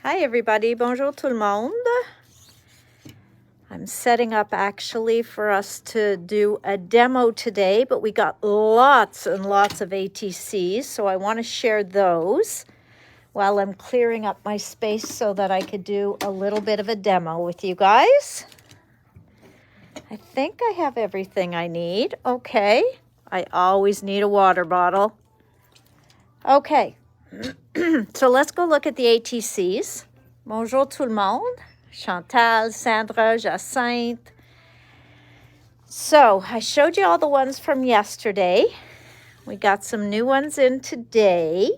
Hi everybody, bonjour tout le monde. I'm setting up actually for us to do a demo today, but we got lots and lots of ATCs, so I want to share those while I'm clearing up my space so that I could do a little bit of a demo with you guys. I think I have everything I need. Okay, I always need a water bottle. Okay, so let's go look at the ATCs. Bonjour tout le monde. Chantal, Sandra, Jacinthe. So I showed you all the ones from yesterday. We got some new ones in today.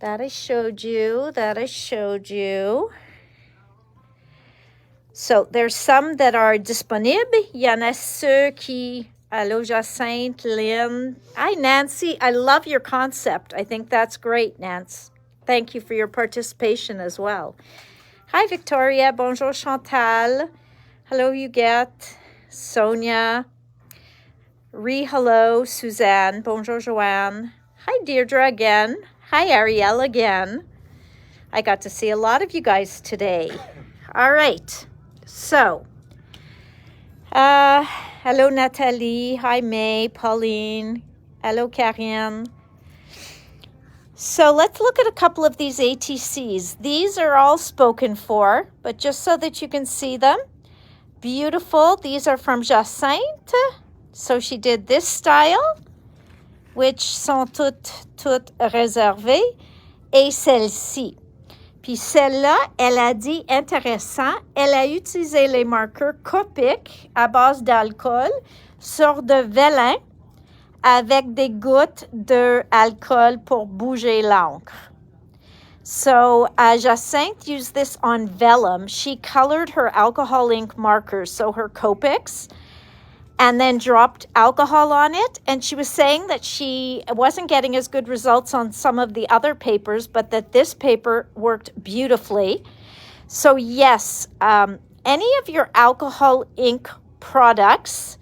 That I showed you. So there's some that are disponibles. Il y en a ceux qui... Hello, Jacinthe, Lynn. Hi, Nancy. I love your concept. I think that's great, Nance. Thank you for your participation as well. Hi, Victoria. Bonjour, Chantal. Hello, Huguette. Sonia. Hello, Suzanne. Bonjour, Joanne. Hi, Deirdre again. Hi, Ariel again. I got to see a lot of you guys today. All right. So... hello, Nathalie. Hi, May, Pauline. Hello, Karine. So let's look at a couple of these ATCs. These are all spoken for, but just so that you can see them. Beautiful. These are from Jacinthe. So she did this style, which sont toutes réservées, et celle-ci. Puis celle-là, elle a dit intéressant, elle a utilisé les marqueurs Copic à base d'alcool sur de vélin avec des gouttes d'alcool pour bouger l'encre. So Jacinthe used this on vellum. She colored her alcohol ink markers, so her Copics, and then dropped alcohol on it. And she was saying that she wasn't getting as good results on some of the other papers, but that this paper worked beautifully. So yes, any of your alcohol ink products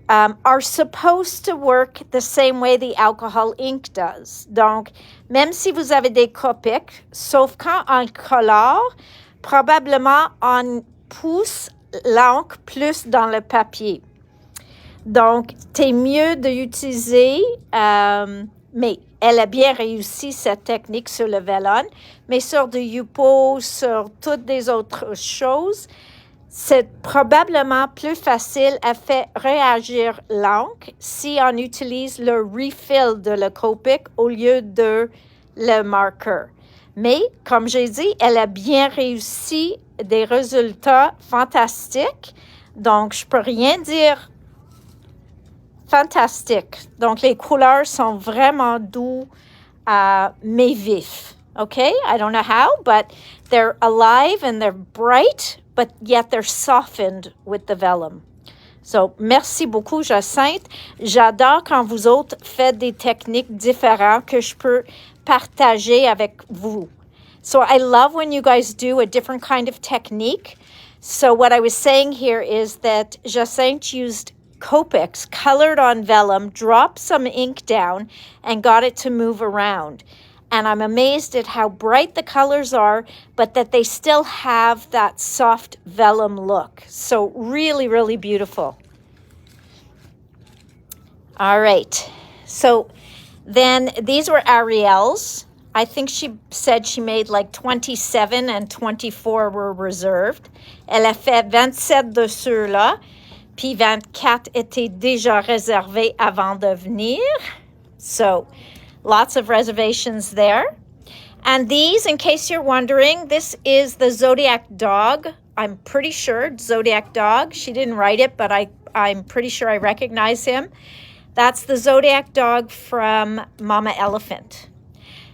are supposed to work the same way the alcohol ink does. Donc, même si vous avez des Copics, sauf quand on colore, probablement on pousse l'encre plus dans le papier. Donc, c'est mieux d'utiliser, mais elle a bien réussi cette technique sur le vellon, mais sur du Yupo, sur toutes les autres choses, c'est probablement plus facile à faire réagir l'encre si on utilise le refill de le Copic au lieu de le marqueur. Mais, comme j'ai dit, elle a bien réussi des résultats fantastiques. Donc, je peux rien dire fantastique. Donc, les couleurs sont vraiment doux, mais vifs. Okay? I don't know how, but they're alive and they're bright, but yet they're softened with the vellum. So, merci beaucoup, Jacinthe. J'adore quand vous autres faites des techniques différentes que je peux partager avec vous. So I love when you guys do a different kind of technique. So what I was saying here is that Jacinthe used Copics, colored on vellum, dropped some ink down, and got it to move around. And I'm amazed at how bright the colors are, but that they still have that soft vellum look. So really, really beautiful. All right. So then these were Ariel's. I think she said she made like 27 and 24 were reserved. Elle a fait 27 de ceux-là, puis 24 étaient déjà réservés avant de venir. So, lots of reservations there. And these, in case you're wondering, this is the Zodiac Dog. I'm pretty sure, Zodiac Dog. She didn't write it, but I'm pretty sure I recognize him. That's the Zodiac Dog from Mama Elephant.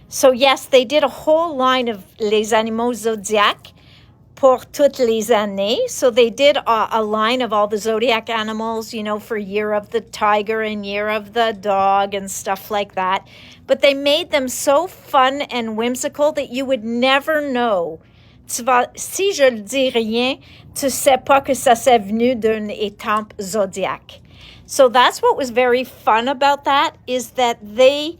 So yes, they did a whole line of les animaux zodiaques pour toutes les années. So they did a line of all the zodiac animals, you know, for Year of the Tiger and Year of the Dog and stuff like that. But they made them so fun and whimsical that you would never know. Si je le dis rien, tu sais pas que ça s'est venu d'une étampe zodiaque. So that's what was very fun about that, is that they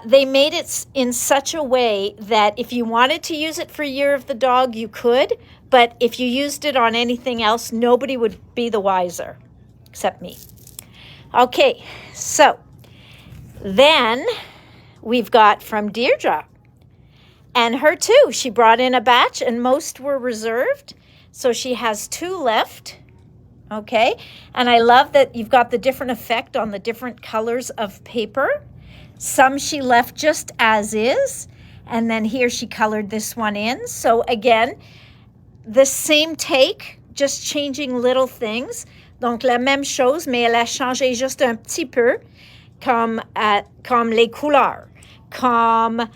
They made it in such a way that if you wanted to use it for Year of the Dog, you could. But if you used it on anything else, nobody would be the wiser, except me. Okay, so then we've got from Deirdre. And her too. She brought in a batch and most were reserved. So she has 2 left. Okay, and I love that you've got the different effect on the different colors of paper. Some she left just as is, and then here she colored this one in. So again, the same take, just changing little things. Donc la même chose, mais elle a changé juste un petit peu, comme les couleurs. Comme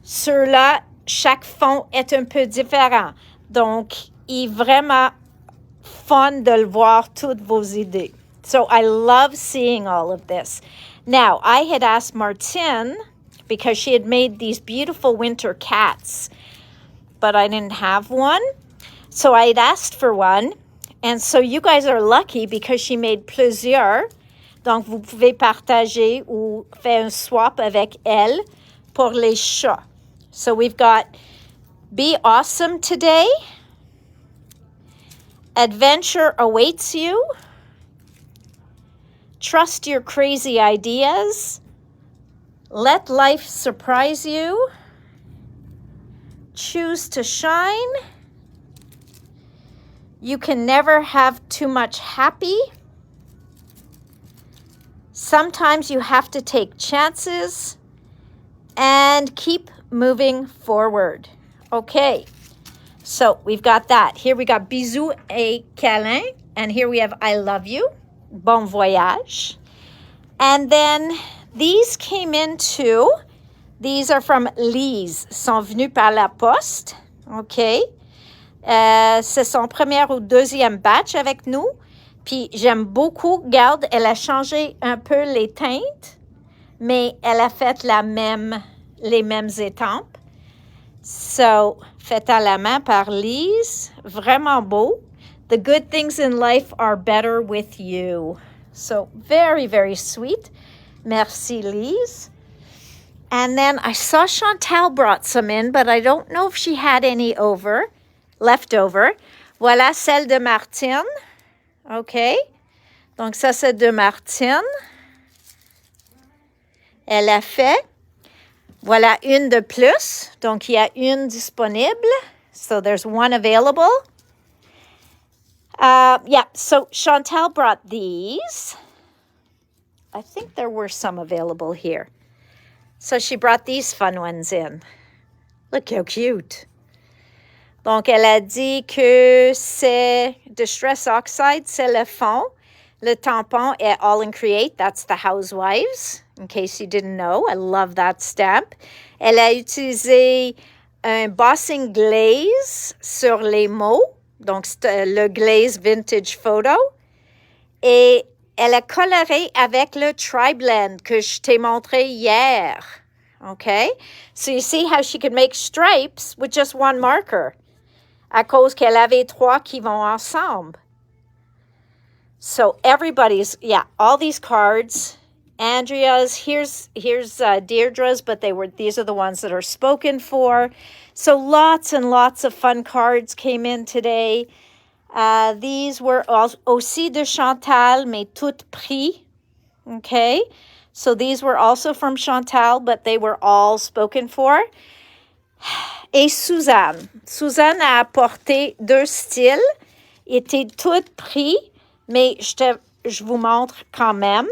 ceux-là, chaque fond est un peu différent. Donc, il est vraiment fun de le voir toutes vos idées. So I love seeing all of this. Now, I had asked Martine, because she had made these beautiful winter cats, but I didn't have one. So I had asked for one. And so you guys are lucky because she made plusieurs. Donc, vous pouvez partager ou faire un swap avec elle pour les chats. So we've got Be Awesome Today. Adventure awaits you. Trust your crazy ideas. Let life surprise you. Choose to shine. You can never have too much happy. Sometimes you have to take chances. And keep moving forward. Okay. So we've got that. Here we got bisous et câlin. And here we have I love you. Bon voyage. And then these came in too. These are from Lise. Sont venus par la poste. OK. C'est son premier ou deuxième batch avec nous. Puis j'aime beaucoup. Regarde, elle a changé un peu les teintes. Mais elle a fait les mêmes étampes. So, fait à la main par Lise. Vraiment beau. The good things in life are better with you. So, very, very sweet. Merci, Lise. And then I saw Chantal brought some in, but I don't know if she had any left over. Voilà celle de Martine. OK. Donc, ça, c'est de Martine. Elle a fait. Voilà une de plus. Donc, il y a une disponible. So, there's one available. Yeah, so Chantal brought these. I think there were some available here. So, she brought these fun ones in. Look how cute. Donc, elle a dit que c'est Distress Oxide, c'est le fond. Le tampon est All in Create. That's the Housewives. In case you didn't know, I love that stamp. Elle a utilisé un bossing glaze sur les mots, donc le glaze vintage photo. Et elle a coloré avec le tri-blend que je t'ai montré hier. Okay? So you see how she could make stripes with just one marker. À cause qu'elle avait 3 qui vont ensemble. So everybody's, yeah, all these cards. Andrea's, here's Deirdre's, but these are the ones that are spoken for. So lots and lots of fun cards came in today. These were aussi de Chantal, mais toutes pris. Okay, so these were also from Chantal, but they were all spoken for. Et Suzanne. Suzanne a apporté 2 styles, étaient toutes pris, mais je vous montre quand même.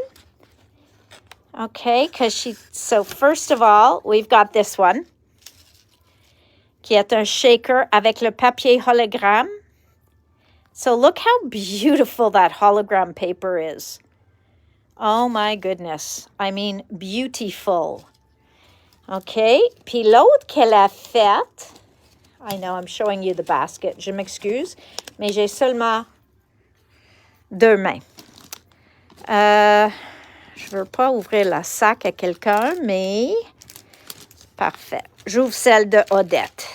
Okay, so first of all, we've got this one, qui est un shaker avec le papier hologramme. So look how beautiful that hologram paper is. Oh my goodness. I mean, beautiful. Okay, puis l'autre qu'elle a faite, I know I'm showing you the basket, je m'excuse, mais j'ai seulement 2 mains. Je ne veux pas ouvrir la sac à quelqu'un, mais parfait. J'ouvre celle de Odette.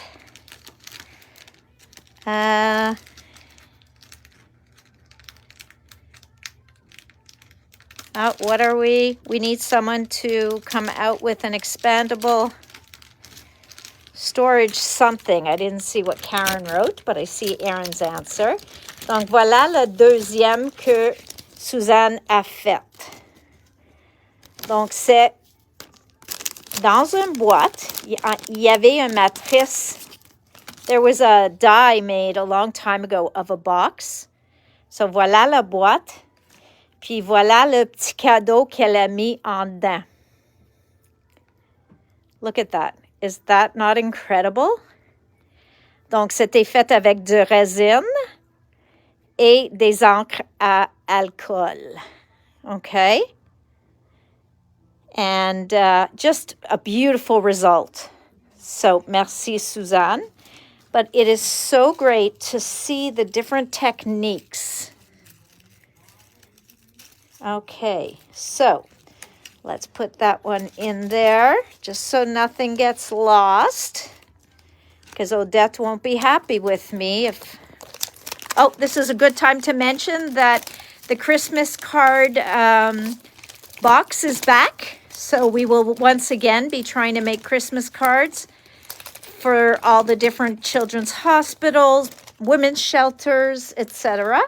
Oh, what are we? We need someone to come out with an expandable storage something. I didn't see what Karen wrote, but I see Aaron's answer. Donc, voilà le deuxième que Suzanne a fait. Donc, c'est dans une boîte, il y avait une matrice. There was a die made a long time ago of a box. So, voilà la boîte. Puis, voilà le petit cadeau qu'elle a mis en dedans. Look at that. Is that not incredible? Donc, c'était fait avec de résine et des encres à alcool. Okay? And just a beautiful result. So, merci, Suzanne. But it is so great to see the different techniques. Okay, so let's put that one in there just so nothing gets lost, because Odette won't be happy with me if... Oh, this is a good time to mention that the Christmas card box is back. So we will once again be trying to make Christmas cards for all the different children's hospitals, women's shelters, etc.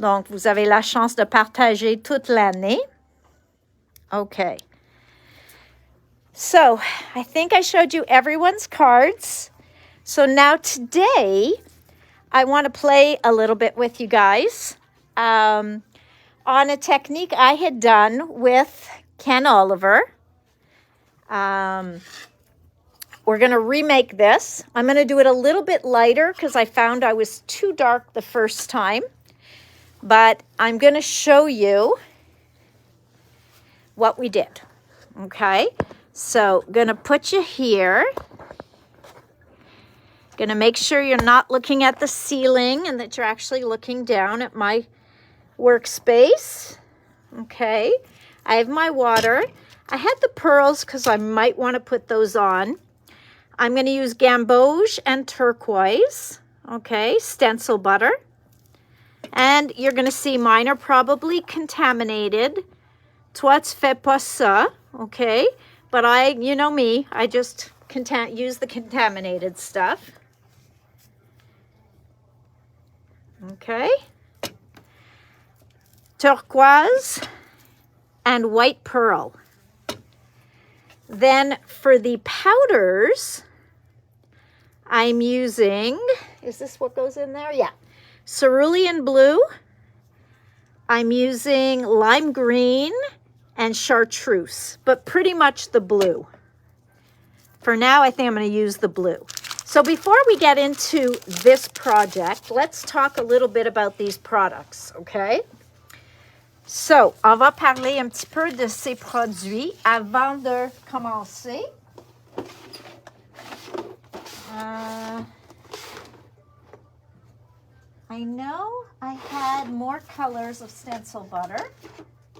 Donc, vous avez la chance de partager toute l'année. Okay. So, I think I showed you everyone's cards. So now today, I want to play a little bit with you guys on a technique I had done with Ken Oliver. We're going to remake this. I'm going to do it a little bit lighter because I found I was too dark the first time. But I'm going to show you what we did. Okay? So, going to put you here. Going to make sure you're not looking at the ceiling and that you're actually looking down at my workspace. Okay? I have my water. I had the pearls because I might want to put those on. I'm going to use gamboge and turquoise. Okay? Stencil butter. And you're going to see mine are probably contaminated. Toi, tu fais pas ça, okay? But you know me, I just use the contaminated stuff. Okay? Turquoise and white pearl. Then for the powders, I'm using, is this what goes in there? Yeah. Cerulean blue, I'm using lime green and chartreuse, but pretty much the blue. For now, I think I'm going to use the blue. So before we get into this project, let's talk a little bit about these products, okay? So, on va parler un petit peu de ces produits avant de commencer. I know I had more colors of stencil butter,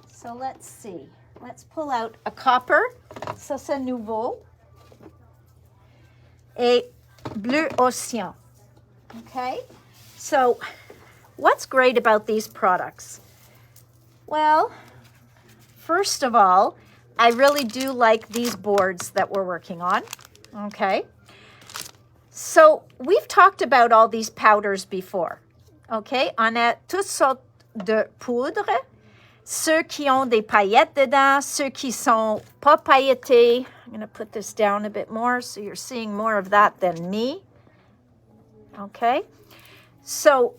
so let's see. Let's pull out a copper, ça c'est nouveau, et bleu océan, okay? So what's great about these products? Well, first of all, I really do like these boards that we're working on, okay? So we've talked about all these powders before. OK, on a toutes sortes de poudres, ceux qui ont des paillettes dedans, ceux qui sont pas pailletés. I'm going to put this down a bit more so you're seeing more of that than me. OK, so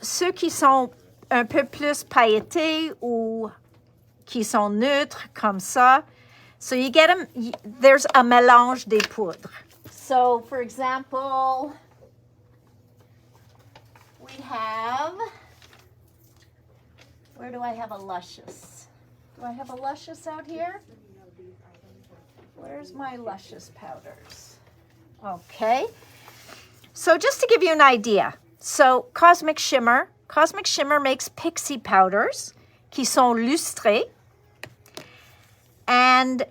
ceux qui sont un peu plus pailletés ou qui sont neutres comme ça. So you get them, there's a mélange des poudres. So for example, we have, where do I have a Luscious? Do I have a Luscious out here? Where's my Luscious powders? Okay. So just to give you an idea. So Cosmic Shimmer makes pixie powders qui sont lustrés. And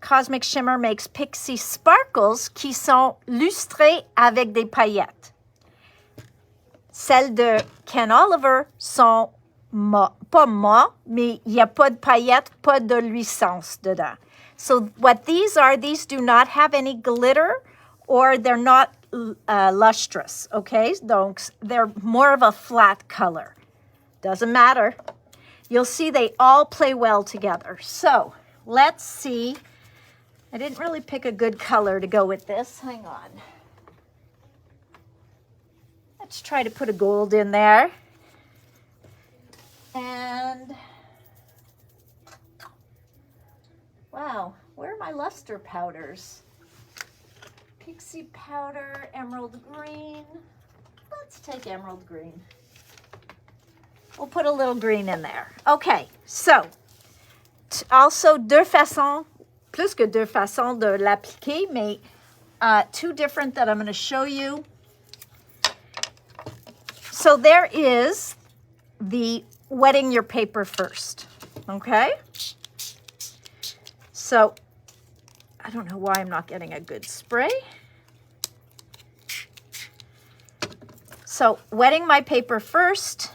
Cosmic Shimmer makes pixie sparkles qui sont lustrés avec des paillettes. Celles de Ken Oliver sont pas mat, mais il n'y a pas de paillettes, pas de luisance dedans. So what these are, these do not have any glitter or they're not lustrous, okay? Donc, they're more of a flat color. Doesn't matter. You'll see they all play well together. So let's see. I didn't really pick a good color to go with this. Hang on. Let's try to put a gold in there. And, wow, where are my luster powders? Pixie powder, emerald green. Let's take emerald green. We'll put a little green in there. Okay, so, also deux façons, plus que deux façons de l'appliquer, mais two different that I'm going to show you. So there is the wetting your paper first, okay? So, I don't know why I'm not getting a good spray. So, wetting my paper first.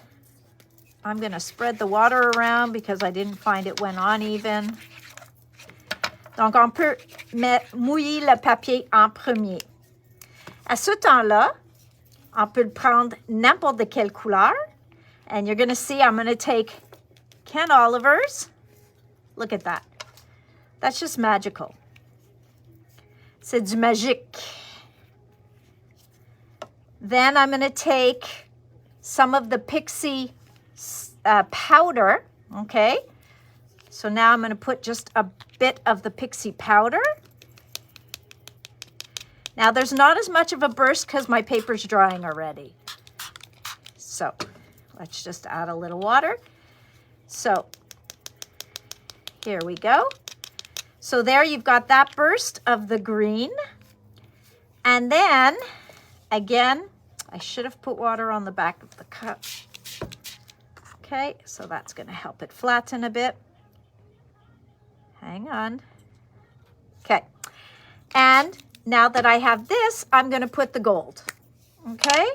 I'm going to spread the water around because I didn't find it went on even. Donc, on peut mouiller le papier en premier. À ce temps-là, on peut le prendre n'importe de quelle couleur. And you're going to see I'm going to take Ken Oliver's. Look at that. That's just magical. C'est du magique. Then I'm going to take some of the Pixie powder, okay? So now I'm going to put just a bit of the Pixie powder. Now there's not as much of a burst because my paper's drying already. So let's just add a little water. So here we go. So there you've got that burst of the green. And then, again, I should have put water on the back of the cup. Okay, so that's going to help it flatten a bit. Hang on. Okay, and now that I have this, I'm going to put the gold. Okay?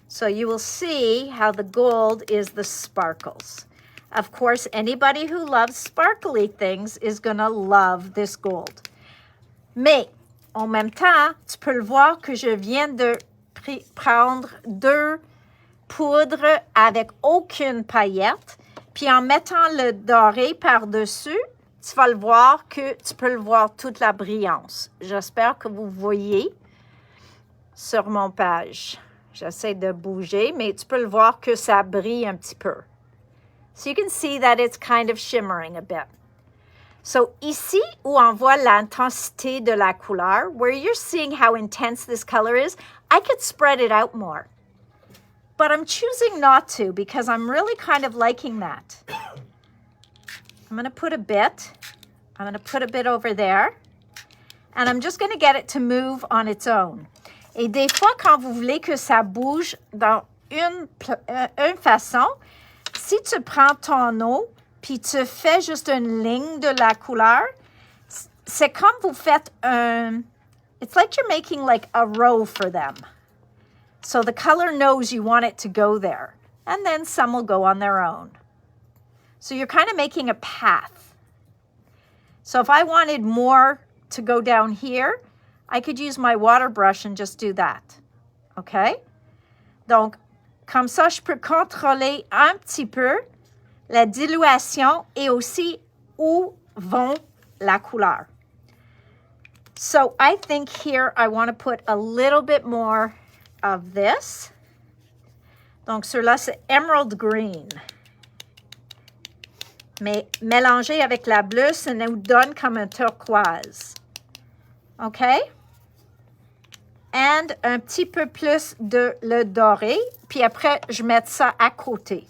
So you will see how the gold is the sparkles. Of course, anybody who loves sparkly things is going to love this gold. Mais, en même temps, tu peux le voir que je viens de prendre deux poudres avec aucune paillette. Puis en mettant le doré par-dessus, tu vas le voir que tu peux le voir toute la brillance. J'espère que vous voyez sur mon page. J'essaie de bouger, mais tu peux le voir que ça brille un petit peu. So you can see that it's kind of shimmering a bit. So ici, où on voit l'intensité de la couleur, where you're seeing how intense this color is, I could spread it out more. But I'm choosing not to because I'm really kind of liking that. I'm going to put a bit. I'm going to put a bit over there. And I'm just going to get it to move on its own. Et des fois, quand vous voulez que ça bouge dans une façon, si tu prends ton eau, puis tu fais juste une ligne de la couleur, c'est comme vous faites un... It's like you're making like a row for them. So the color knows you want it to go there. And then some will go on their own. So you're kind of making a path. So if I wanted more to go down here, I could use my water brush and just do that. Okay? Donc, comme ça, je peux contrôler un petit peu la dilution et aussi où vont la couleur. So I think here I want to put a little bit more of this. Donc, celui-là, c'est emerald green. Mais mélangé avec la bleue, ça nous donne comme un turquoise. OK? And un petit peu plus de le doré. Puis après, je mets ça à côté.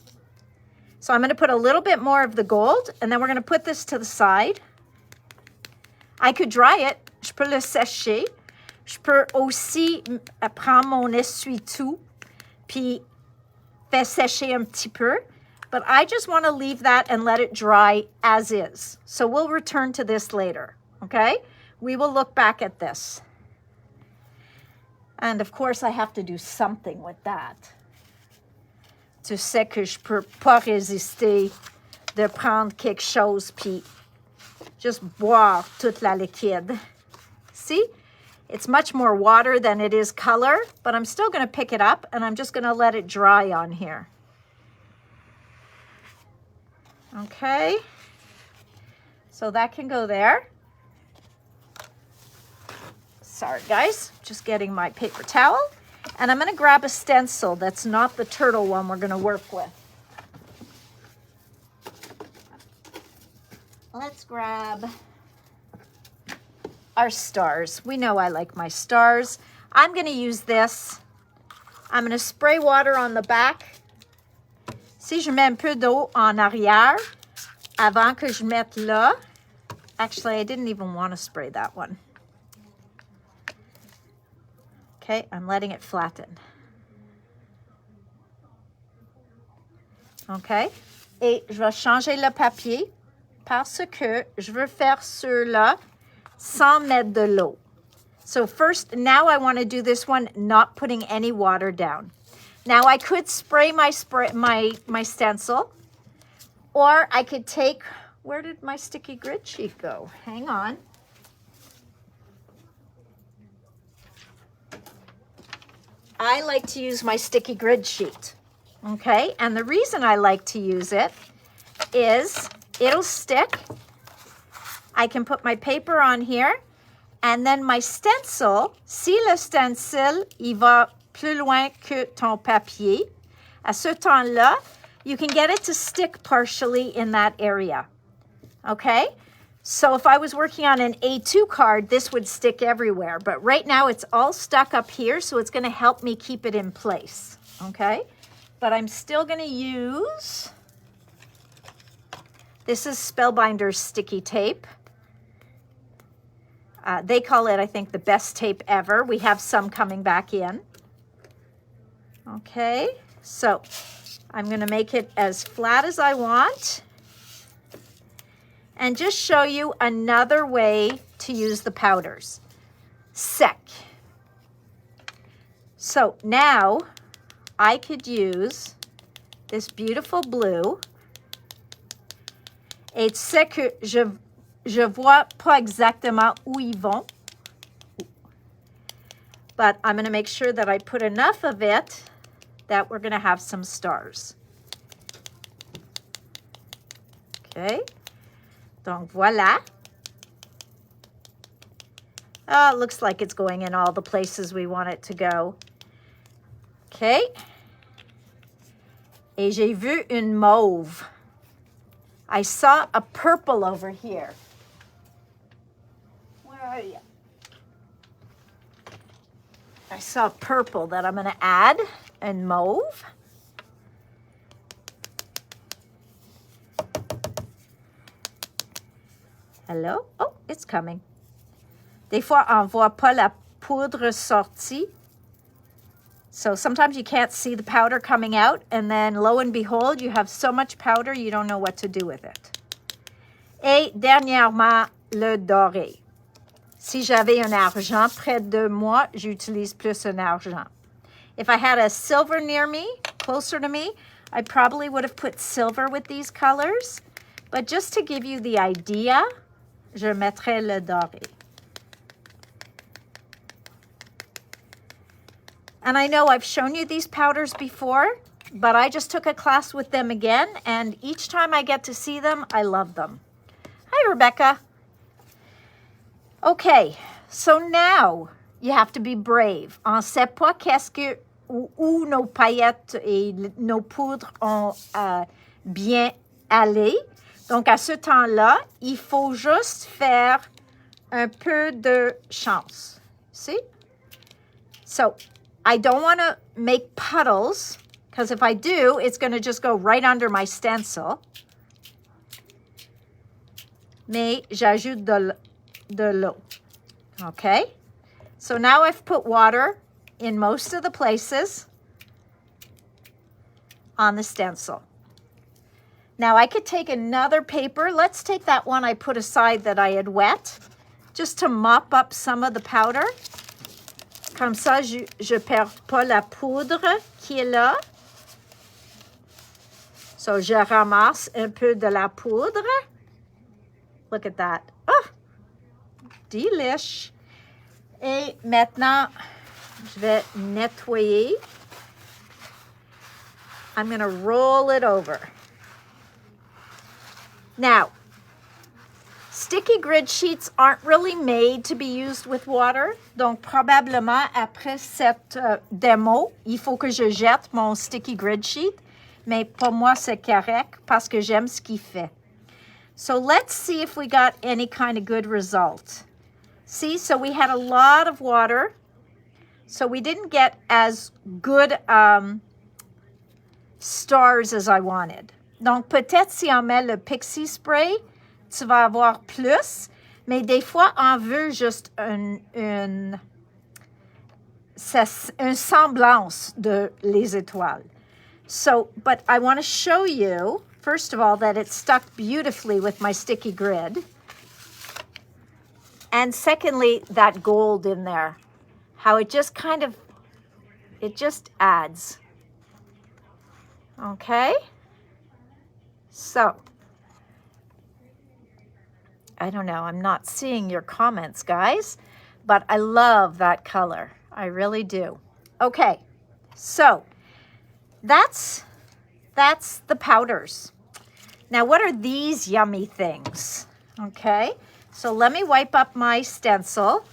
So I'm going to put a little bit more of the gold. And then we're going to put this to the side. I could dry it. Je peux le sécher. Je peux aussi prendre mon essuie-tout. Puis faire sécher un petit peu. But I just want to leave that and let it dry as is. So we'll return to this later. Okay? We will look back at this. And of course, I have to do something with that. tu sais que je peux pas résister de prendre quelque chose puis just boire toute la liquide. See? It's much more water than it is color, but I'm still going to pick it up and I'm just going to let it dry on here. Okay. So that can go there. Sorry, guys. Just getting my paper towel. And I'm going to grab a stencil that's not the turtle one we're going to work with. Let's grab our stars. We know I like my stars. I'm going to use this. I'm going to spray water on the back. Si je mets un peu d'eau en arrière avant que je mette là. Actually, I didn't even want to spray that one. Okay, I'm letting it flatten. Okay, et je vais changer le papier parce que je veux faire ceux-là sans mettre de l'eau. So first, now I want to do this one not putting any water down. Now I could spray my stencil, or I could take, where did my sticky grid sheet go? Hang on. I like to use my sticky grid sheet, okay? And the reason I like to use it is it'll stick. I can put my paper on here, and then my stencil, si le stencil, il va plus loin que ton papier, à ce temps-là, you can get it to stick partially in that area, okay? So if I was working on an A2 card, this would stick everywhere, but right now it's all stuck up here, so it's gonna help me keep it in place, okay? But I'm still gonna use, this is Spellbinder's sticky tape. They call it, I think, the best tape ever. We have some coming back in. Okay, so I'm going to make it as flat as I want and just show you another way to use the powders. Sec. So now I could use this beautiful blue. Et tu sais que je vois pas exactement où ils vont. But I'm going to make sure that I put enough of it that we're going to have some stars. Okay. Donc voilà. Oh, it looks like it's going in all the places we want it to go. Okay. Et j'ai vu une mauve. I saw a purple over here. Where are you? I saw purple that I'm going to add, and mauve. Hello? Oh, it's coming. Des fois, on voit pas la poudre sortie. So sometimes you can't see the powder coming out, and then lo and behold, you have so much powder, you don't know what to do with it. Et dernièrement, le doré. Si j'avais un argent près de moi, j'utilise plus un argent. If I had a silver near me, closer to me, I probably would have put silver with these colors. But just to give you the idea, je mettrais le doré. And I know I've shown you these powders before, but I just took a class with them again, and each time I get to see them, I love them. Hi, Rebecca. Okay, so now you have to be brave. On ne sait pas qu'est-ce que, où nos paillettes et nos poudres ont bien allé. Donc, à ce temps-là, il faut juste faire un peu de chance. See? So, I don't want to make puddles, because if I do, it's going to just go right under my stencil. Mais j'ajoute de l'eau. Okay? So now I've put water in most of the places on the stencil. Now I could take another paper. Let's take that one I put aside that I had wet, just to mop up some of the powder. Comme ça, je perds pas la poudre qui est là. So, je ramasse un peu de la poudre. Look at that. Oh, delish. Et maintenant, je vais nettoyer. I'm going to roll it over. Now, sticky grid sheets aren't really made to be used with water. Donc, probablement, après cette démo, il faut que je jette mon sticky grid sheet. Mais pour moi, c'est correct parce que j'aime ce qu'il fait. So let's see if we got any kind of good result. See, so we had a lot of water. So we didn't get as good stars as I wanted. Donc, peut-être si on met le pixie spray, tu vas avoir plus. Mais des fois, on veut juste une semblance de les étoiles. So, but I want to show you, first of all, that it stuck beautifully with my sticky grid. And secondly, that gold in there. How it just kind of, it just adds. Okay? So, I don't know, I'm not seeing your comments, guys, but I love that color. I really do. Okay, so that's the powders. Now, what are these yummy things? Okay, so let me wipe up my stencil,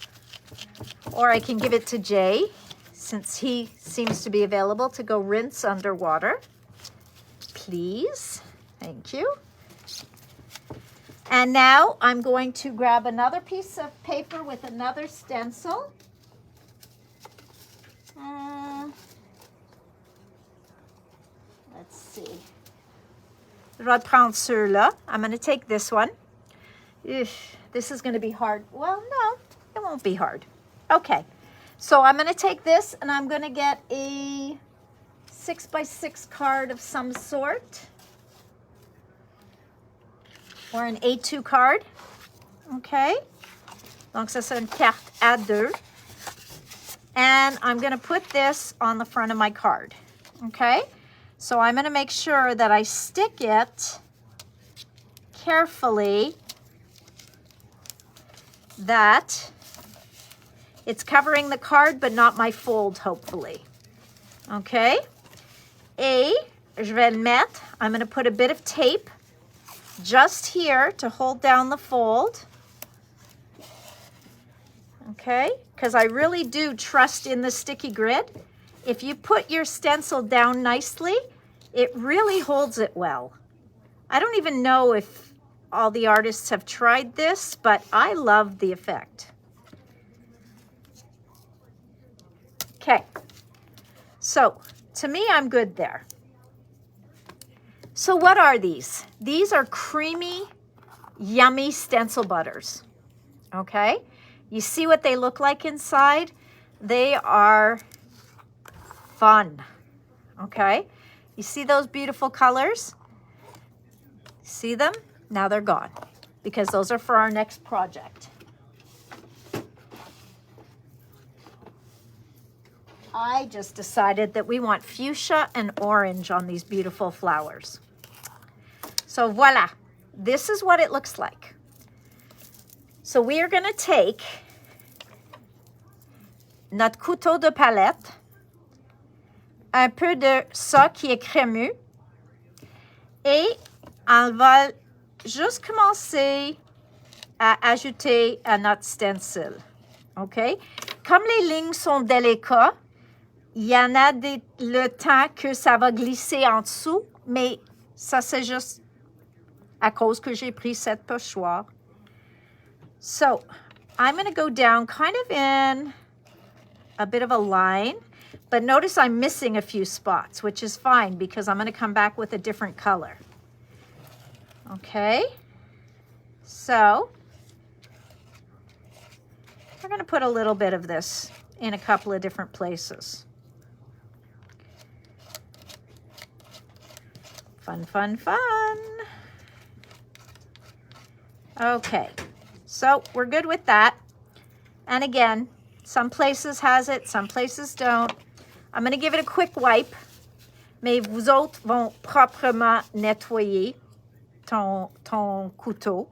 or I can give it to Jay, since he seems to be available to go rinse underwater. Please, thank you. And now I'm going to grab another piece of paper with another stencil. Let's see. Je vais prendre ceux-là. I'm going to take this one. This is going to be hard. Well, no, it won't be hard. Okay, so I'm going to take this and I'm going to get a 6x6 card of some sort. Or an A2 card. Okay. Donc, ça, c'est une carte A2. And I'm going to put this on the front of my card. Okay. So I'm going to make sure that I stick it carefully, that it's covering the card, but not my fold, hopefully. Okay. Et je vais le mettre. I'm going to put a bit of tape just here to hold down the fold. Okay, because I really do trust in the sticky grid. If you put your stencil down nicely, it really holds it well. I don't even know if all the artists have tried this, but I love the effect. Okay, so to me, I'm good there. So what are these? These are creamy, yummy stencil butters, okay? You see what they look like inside? They are fun, okay? You see those beautiful colors? See them? Now they're gone because those are for our next project. I just decided that we want fuchsia and orange on these beautiful flowers. So voila, this is what it looks like. So we are going to take notre couteau de palette, un peu de ça qui est crémeux, et on va juste commencer à ajouter à notre stencil. OK? Comme les lignes sont délicates, il y en a le temps que ça va glisser en dessous, mais ça c'est juste à cause que j'ai pris cette pochoir. So I'm going to go down kind of in a bit of a line, but notice I'm missing a few spots, which is fine because I'm going to come back with a different color. Okay, so we're going to put a little bit of this in a couple of different places. Fun, fun, fun. Okay, so we're good with that. And again, some places has it, some places don't. I'm going to give it a quick wipe. mais vous autres vont proprement nettoyer ton couteau.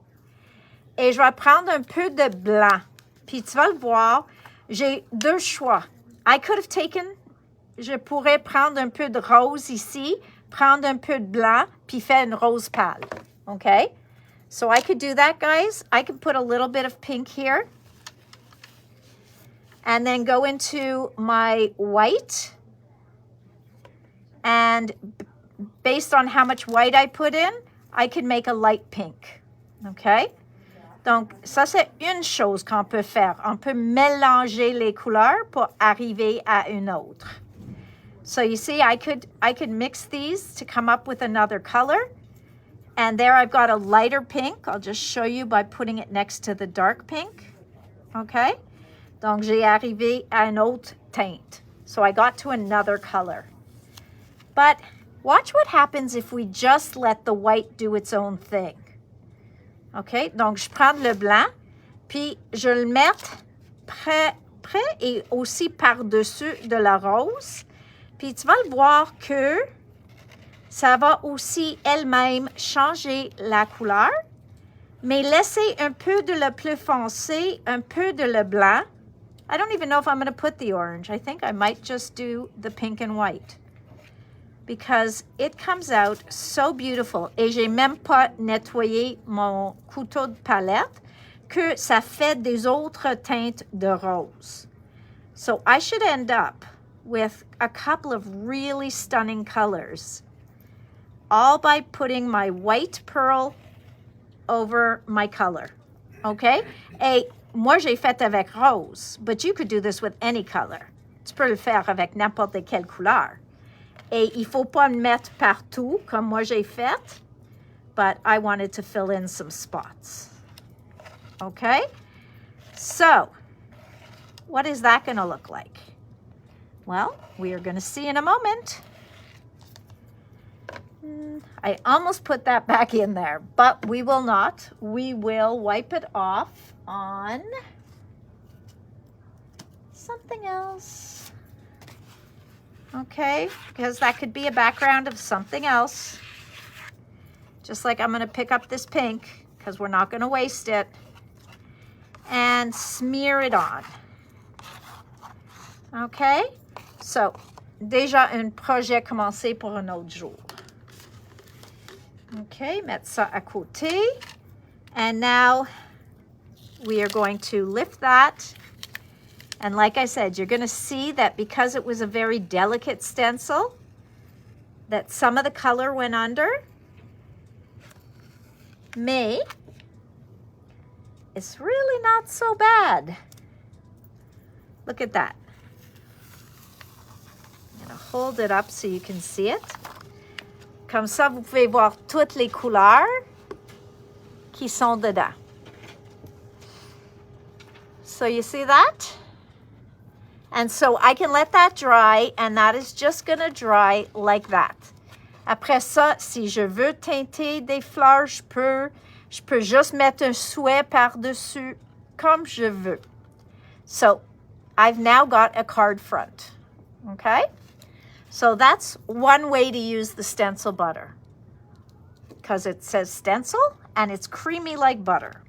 Et je vais prendre un peu de blanc. Puis tu vas le voir, j'ai deux choix. Je pourrais prendre un peu de rose ici, prendre un peu de blanc, puis faire une rose pâle. Okay? So I could do that, guys. I could put a little bit of pink here. And then go into my white. And based on how much white I put in, I can make a light pink. Okay? Donc, ça, c'est une chose qu'on peut faire. On peut mélanger les couleurs pour arriver à une autre. So you see, I could mix these to come up with another color. And there I've got a lighter pink. I'll just show you by putting it next to the dark pink. Okay? Donc, j'ai arrivé à une autre teinte. So I got to another color. But watch what happens if we just let the white do its own thing. OK? Donc, je prends le blanc, puis je le mets près et aussi par-dessus de la rose. Puis tu vas le voir que ça va aussi elle-même changer la couleur, mais laisser un peu de le plus foncé, un peu de le blanc. I don't even know if I'm going to put the orange. I think I might just do the pink and white because it comes out so beautiful. Et j'ai même pas nettoyé mon couteau de palette que ça fait des autres teintes de rose. So I should end up with a couple of really stunning colors, all by putting my white pearl over my color. Okay? Et moi, j'ai fait avec rose, but you could do this with any color. Tu peux le faire avec n'importe quelle couleur. Et il ne faut pas le mettre partout, comme moi j'ai fait, but I wanted to fill in some spots. Okay? So, what is that going to look like? Well, we are going to see in a moment. I almost put that back in there, but we will not. We will wipe it off on something else. Okay, because that could be a background of something else. Just like I'm going to pick up this pink, because we're not going to waste it, and smear it on. Okay, so déjà un projet commencé pour un autre jour. Okay, mettre ça à côté. And now we are going to lift that. And like I said, you're going to see that because it was a very delicate stencil, that some of the color went under. Mais it's really not so bad. Look at that. I'm going to hold it up so you can see it. Comme ça, vous pouvez voir toutes les couleurs qui sont dedans. So you see that? And so I can let that dry, and that is just going to dry like that. Après ça, si je veux teinter des fleurs, je peux juste mettre un souhait par-dessus comme je veux. So I've now got a card front. Okay? So that's one way to use the stencil butter, because it says stencil and it's creamy like butter.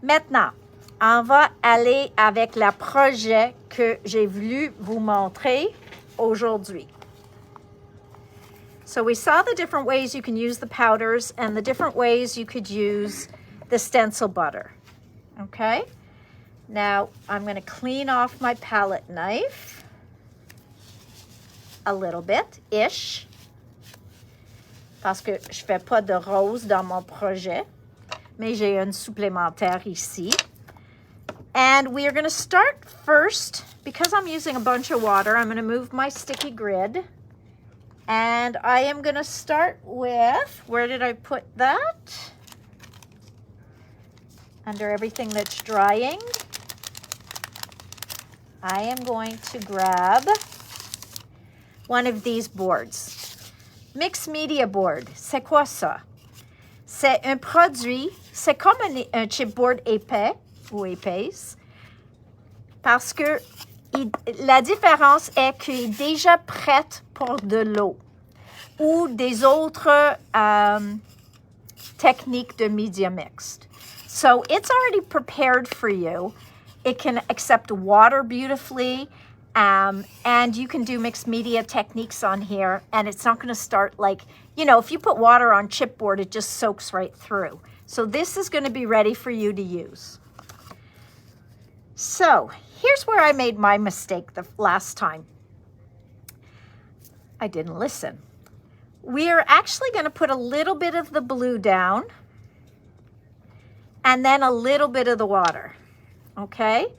Maintenant, on va aller avec le projet que j'ai voulu vous montrer aujourd'hui. So we saw the different ways you can use the powders and the different ways you could use the stencil butter. Okay? Now, I'm going to clean off my palette knife. A little bit-ish, parce que je ne fais pas de rose dans mon projet, mais j'ai une supplémentaire ici. And we are going to start first, because I'm using a bunch of water, I'm going to move my sticky grid. And I am going to start with, where did I put that? Under everything that's drying. I am going to grab one of these boards. Mixed Media Board, c'est quoi ça? C'est un produit, c'est comme un chipboard épais ou épaisse, parce que la différence est qu'il est déjà prêt pour de l'eau. ou des autres techniques de media mixed. So it's already prepared for you. It can accept water beautifully, and you can do mixed media techniques on here, and it's not going to start like, you know, if you put water on chipboard, it just soaks right through. So this is going to be ready for you to use. So here's where I made my mistake the last time. I didn't listen. We are actually going to put a little bit of the blue down and then a little bit of the water. Okay?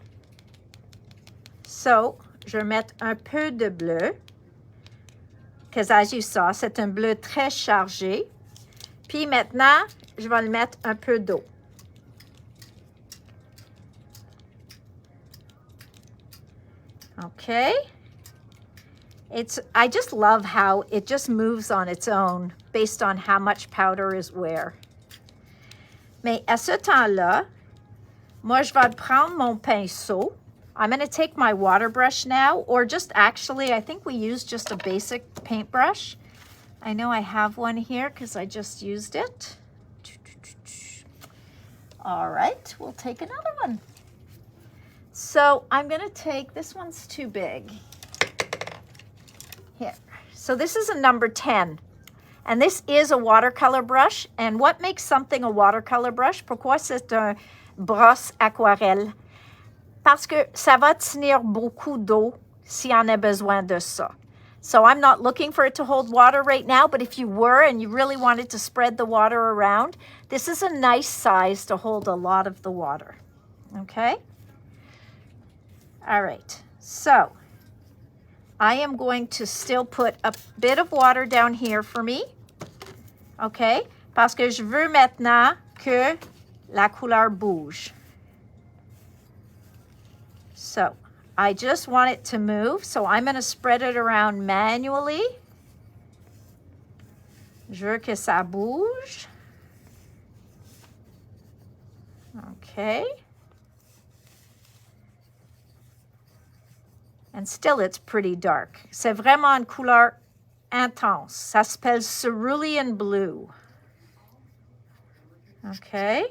So, je vais mettre un peu de bleu, because as you saw, c'est un bleu très chargé. Puis maintenant, je vais le mettre un peu d'eau. Okay? I just love how it just moves on its own based on how much powder is where. Mais à ce temps-là, moi, je vais prendre mon pinceau. I'm going to take my water brush now, or just actually, I think we use just a basic paintbrush. I know I have one here because I just used it. All right, we'll take another one. So I'm going to take, this one's too big. Here. So this is a number 10. And this is a watercolor brush. And what makes something a watercolor brush? Pourquoi c'est un brosse aquarelle? Parce que ça va tenir beaucoup d'eau si on a besoin de ça. So I'm not looking for it to hold water right now, but if you were and you really wanted to spread the water around, this is a nice size to hold a lot of the water. Okay? All right. So I am going to still put a bit of water down here for me. Okay? Parce que je veux maintenant que la couleur bouge. So I just want it to move, so I'm going to spread it around manually. Je veux que ça bouge. Okay. And still it's pretty dark. C'est vraiment une couleur intense. Ça s'appelle cerulean blue. Okay.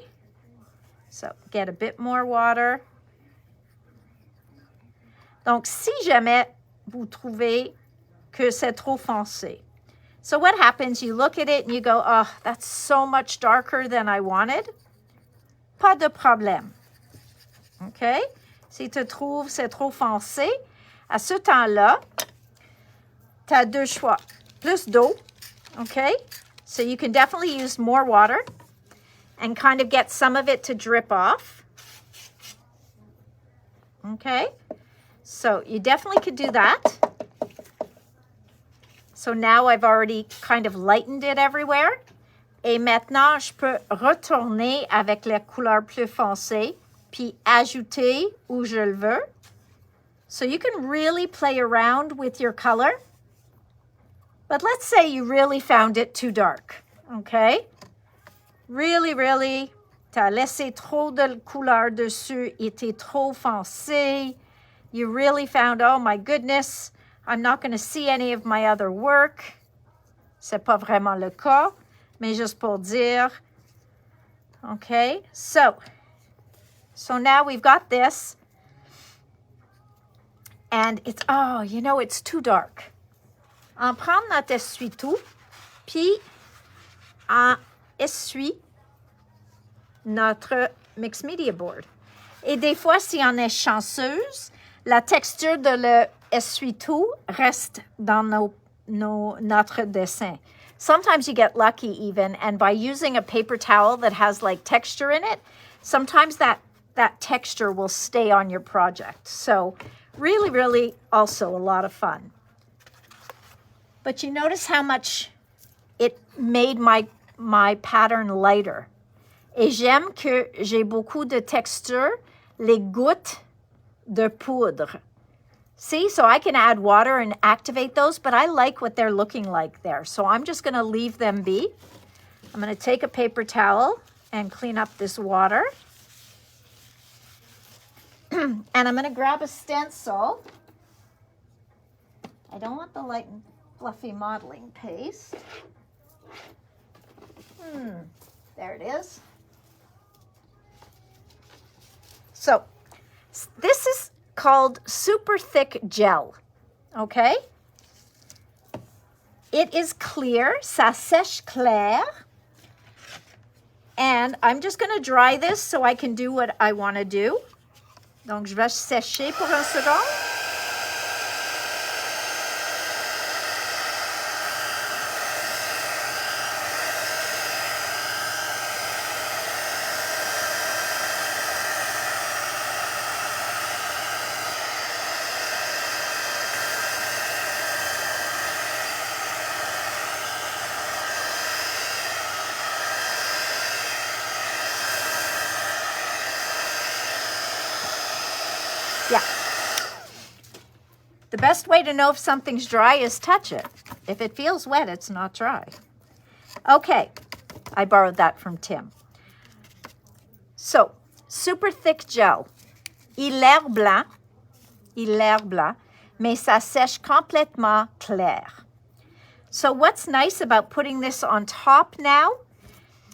So get a bit more water. Donc, si jamais vous trouvez que c'est trop foncé. So what happens, you look at it and you go, oh, that's so much darker than I wanted. Pas de problème. OK? Si tu trouves c'est trop foncé, à ce temps-là, tu as deux choix. Plus d'eau, OK? So you can definitely use more water and kind of get some of it to drip off. Okay? So you definitely could do that. So now I've already kind of lightened it everywhere. Et maintenant, je peux retourner avec les couleurs plus foncées, puis ajouter où je le veux. So you can really play around with your color. But let's say you really found it too dark, okay? Really, really, t'as laissé trop de couleur dessus, il était trop foncé. You really found, oh my goodness, I'm not going to see any of my other work. C'est pas vraiment le cas, mais juste pour dire. Okay, so now we've got this. And it's, oh, you know, it's too dark. On prend notre essuie-tout, puis on essuie notre mixed media board. Et des fois, si on est chanceuse, la texture de l'essuie-tout reste dans notre dessin. Sometimes you get lucky even, and by using a paper towel that has like texture in it, sometimes that texture will stay on your project. So really, really also a lot of fun. But you notice how much it made my pattern lighter. Et j'aime que j'ai beaucoup de texture, les gouttes de poudre. See, so I can add water and activate those, but I like what they're looking like there. So I'm just going to leave them be. I'm going to take a paper towel and clean up this water. And I'm going to grab a stencil. I don't want the light. fluffy modeling paste. There it is. So this is called super thick gel, okay? It is clear, ça sèche clair. And I'm just going to dry this so I can do what I want to do. Donc, je vais sécher pour un second. Yeah. The best way to know if something's dry is touch it. If it feels wet, it's not dry. Okay, I borrowed that from Tim. So, super thick gel. Il l'air blanc, mais ça sèche complètement clair. So what's nice about putting this on top now,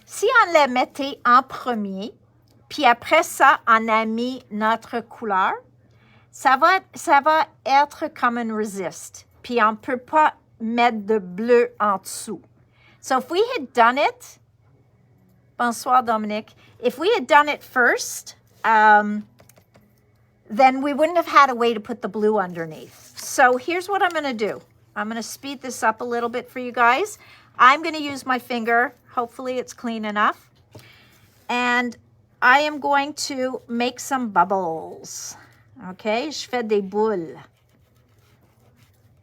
si on les mettait en premier, puis après ça, on a mis notre couleur, ça va être comme un resist. Puis on ne peut pas mettre de bleu en dessous. So if we had done it, bonsoir Dominique, if we had done it first, then we wouldn't have had a way to put the blue underneath. So here's what I'm going to do. I'm going to speed this up a little bit for you guys. I'm going to use my finger. Hopefully it's clean enough. And I am going to make some bubbles. OK, je fais des boules.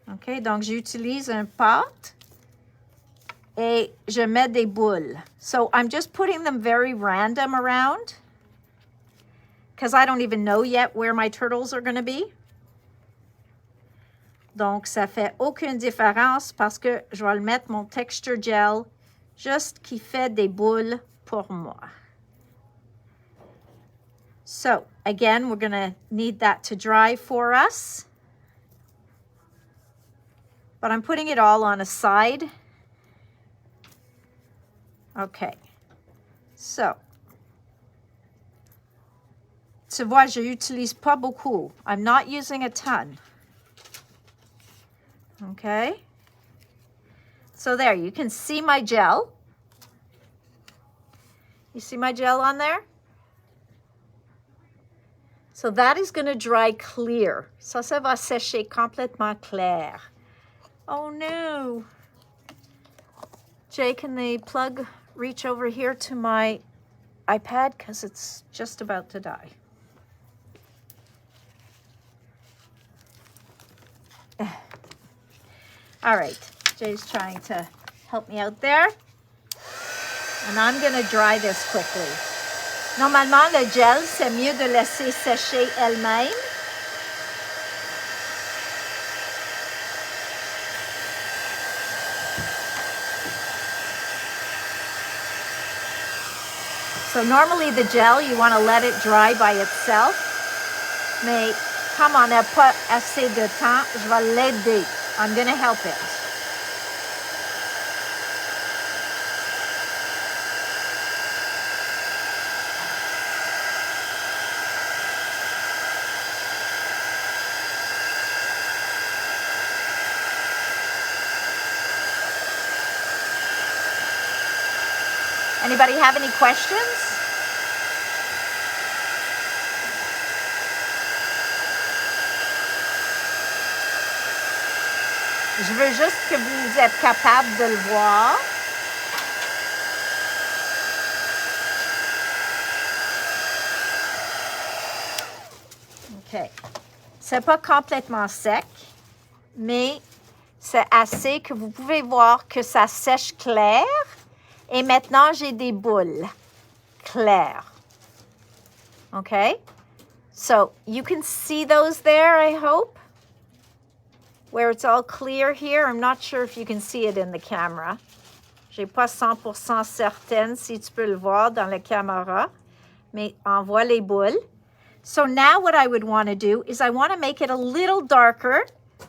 OK, donc j'utilise un pot et je mets des boules. So I'm just putting them very random around because I don't even know yet where my turtles are going to be. Donc, ça fait aucune différence parce que je vais le mettre mon texture gel juste qui fait des boules pour moi. So, again, we're going to need that to dry for us. But I'm putting it all on a side. Okay. So, tu vois, je n'utilise pas beaucoup. I'm not using a ton. Okay. So there, you can see my gel. You see my gel on there? So that is going to dry clear. Ça va sécher complètement clair. Oh no. Jay, can the plug reach over here to my iPad? Because it's just about to die. All right, Jay's trying to help me out there. And I'm going to dry this quickly. Normalement, le gel, c'est mieux de laisser sécher elle-même. So normally the gel, you want to let it dry by itself. Mais comme on n'a pas assez de temps, je vais l'aider. I'm going to help it. Anybody have any questions? Je veux juste que vous êtes capable de le voir. OK. C'est pas complètement sec, mais c'est assez que vous pouvez voir que ça sèche clair. Et maintenant, j'ai des boules claires. Okay? So, you can see those there, I hope. Where it's all clear here. I'm not sure if you can see it in the camera. Je n'ai pas 100% certaine si tu peux le voir dans la caméra. Mais on voit les boules. So now what I would want to do is I want to make it a little darker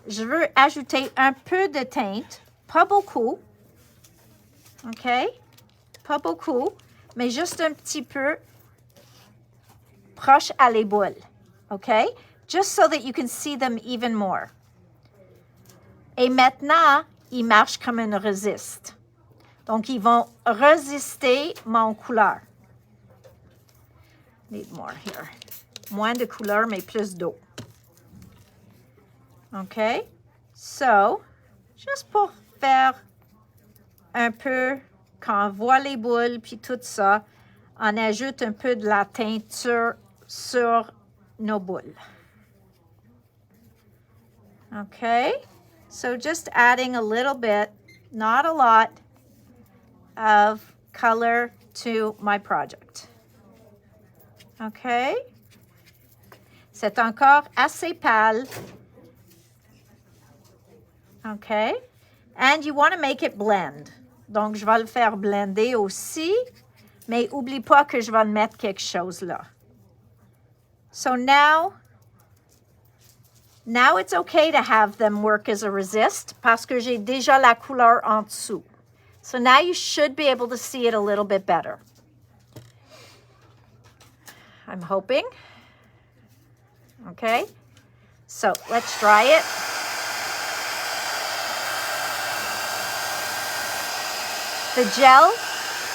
je veux ajouter un peu de teinte, pas beaucoup, OK? Pas beaucoup, mais juste un petit peu proche à les boules, OK? Just so that you can see them even more. Et maintenant, ils marchent comme un résiste. Donc, ils vont résister mon couleur. Need more here. Moins de couleur, mais plus d'eau. OK? So, juste pour faire un peu, quand on voit les boules puis tout ça, on ajoute un peu de la teinture sur nos boules. OK? So, just adding a little bit, not a lot, of color to my project. OK? C'est encore assez pâle. OK? And you want to make it blend. Donc, je vais le faire blender aussi, mais oublie pas que je vais mettre quelque chose là. So now it's okay to have them work as a resist parce que j'ai déjà la couleur en dessous. So now you should be able to see it a little bit better. I'm hoping. Okay, so let's dry it. The gel,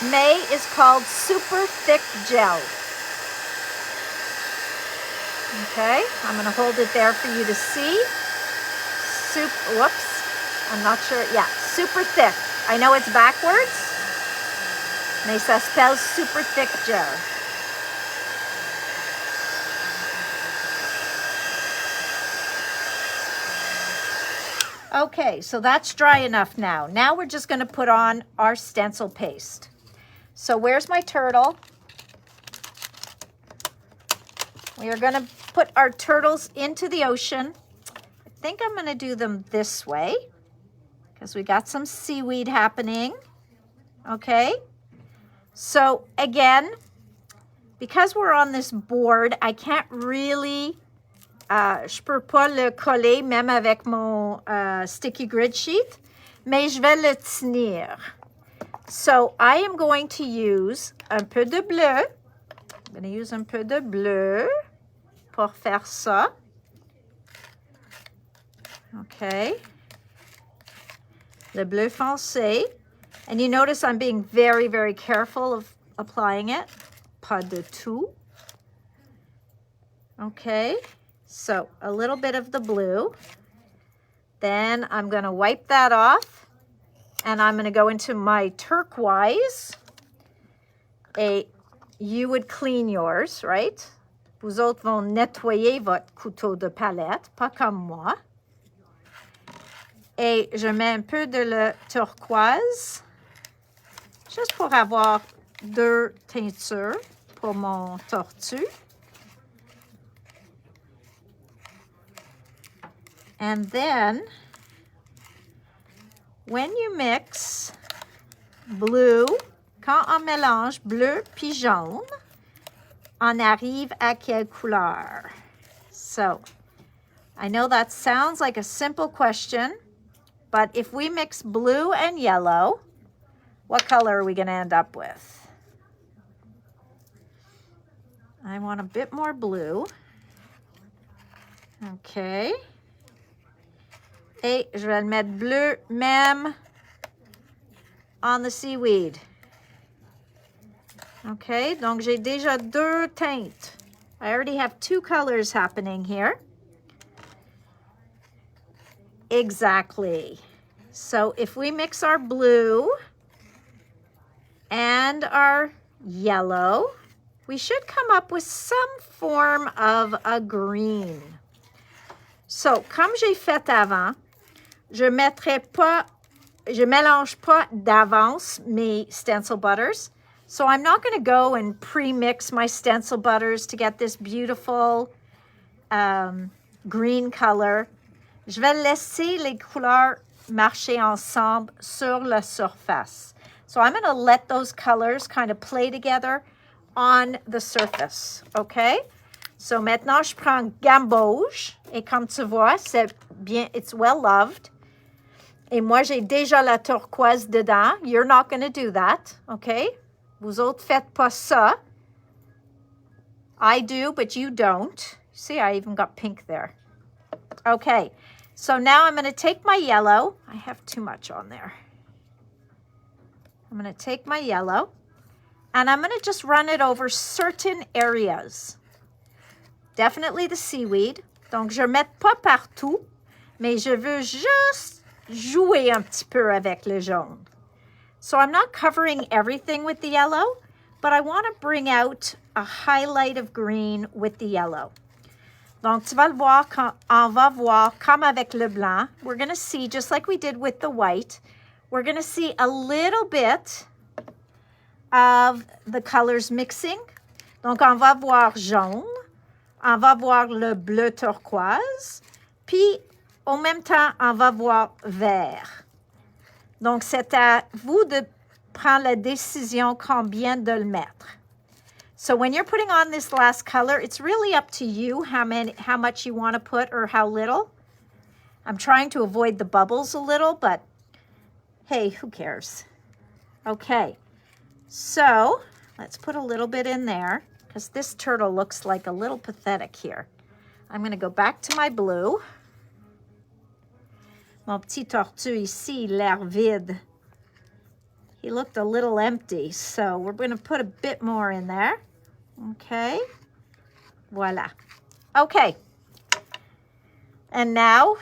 May, is called Super Thick Gel. Okay, I'm going to hold it there for you to see. Whoops, I'm not sure. Yeah, super thick. I know it's backwards, mais ça s'appelle Super Thick Gel. Okay, so that's dry enough now. Now we're just going to put on our stencil paste. So where's my turtle? We are going to put our turtles into the ocean. I think I'm going to do them this way because we got some seaweed happening. Okay, so again, because we're on this board, I can't really... je peux pas le coller même avec mon sticky grid sheet, mais je vais le tenir. So I am going to use un peu de bleu. I'm going to use un peu de bleu pour faire ça. Okay. Le bleu foncé. And you notice I'm being very, very careful of applying it. Pas de tout. Okay. So a little bit of the blue. Then I'm going to wipe that off. And I'm going to go into my turquoise. You would clean yours, right? Vous autres vont nettoyer votre couteau de palette, pas comme moi. Et je mets un peu de le turquoise. Juste pour avoir deux teintures pour mon tortue. And then, when you mix blue, quand on mélange bleu puis jaune, on arrive à quelle couleur? So, I know that sounds like a simple question, but if we mix blue and yellow, what color are we going to end up with? I want a bit more blue. Okay. Et je vais le mettre bleu même on the seaweed. Okay, donc j'ai déjà deux teintes. I already have two colors happening here. Exactly. So if we mix our blue and our yellow, we should come up with some form of a green. So, comme j'ai fait avant, je mélange pas d'avance mes stencil butters. So I'm not going to go and pre-mix my stencil butters to get this beautiful green color. Je vais laisser les couleurs marcher ensemble sur la surface. So I'm going to let those colors kind of play together on the surface, okay? So maintenant, je prends gamboge. Et comme tu vois, c'est bien, it's well loved. Et moi, j'ai déjà la turquoise dedans. You're not going to do that, okay? Vous autres, faites pas ça. I do, but you don't. See, I even got pink there. Okay, so now I'm going to take my yellow. I have too much on there. I'm going to take my yellow, and I'm going to just run it over certain areas. Definitely the seaweed. Donc, je ne mets pas partout, mais je veux juste jouer un petit peu avec le jaune. So I'm not covering everything with the yellow, but I want to bring out a highlight of green with the yellow. Donc, tu vas le voir quand on va voir, comme avec le blanc, we're going to see, just like we did with the white, we're going to see a little bit of the colors mixing. Donc, on va voir jaune, on va voir le bleu turquoise, puis en même temps, on va voir vert. Donc, c'est à vous de prendre la décision combien de le mettre. So when you're putting on this last color, it's really up to you how much you want to put or how little. I'm trying to avoid the bubbles a little, but hey, who cares? Okay, so let's put a little bit in there because this turtle looks like a little pathetic here. I'm going to go back to my blue. Mon petit tortue ici, l'air vide. He looked a little empty, so we're going to put a bit more in there. Okay, voila. Okay, and now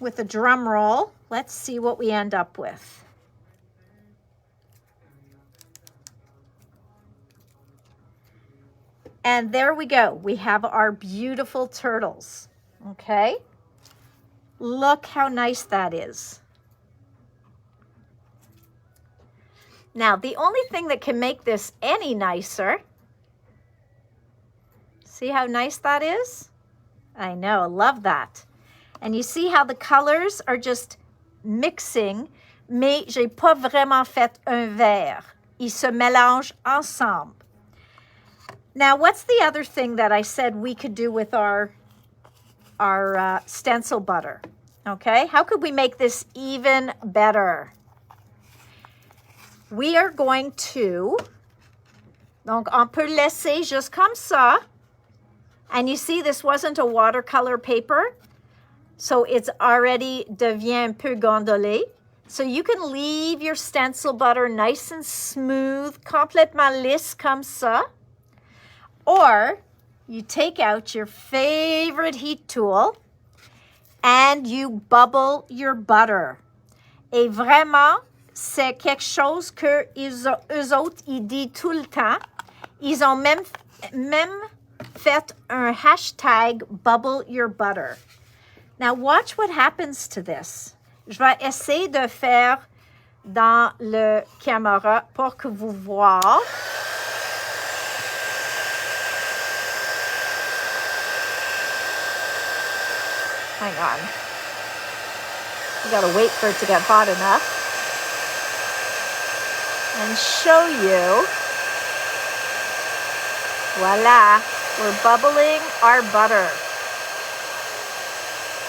with a drum roll, let's see what we end up with. And there we go. We have our beautiful turtles. Okay, look how nice that is. Now, the only thing that can make this any nicer, see how nice that is? I know, love that. And you see how the colors are just mixing, mais j'ai pas vraiment fait un vert. Ils se mélangent ensemble. Now, what's the other thing that I said we could do with our stencil butter? Okay, how could we make this even better? We are going to, donc on peut laisser juste comme ça. And you see this wasn't a watercolor paper, so it's already devient un peu gondolé. So you can leave your stencil butter nice and smooth, complètement lisse comme ça. Or you take out your favorite heat tool and you bubble your butter. Et vraiment, c'est quelque chose que eux autres, ils disent tout le temps. Ils ont même fait un hashtag bubble your butter. Now watch what happens to this. Je vais essayer de faire dans le caméra pour que vous voyez. Hang on. You gotta wait for it to get hot enough. And show you. Voila. We're bubbling our butter.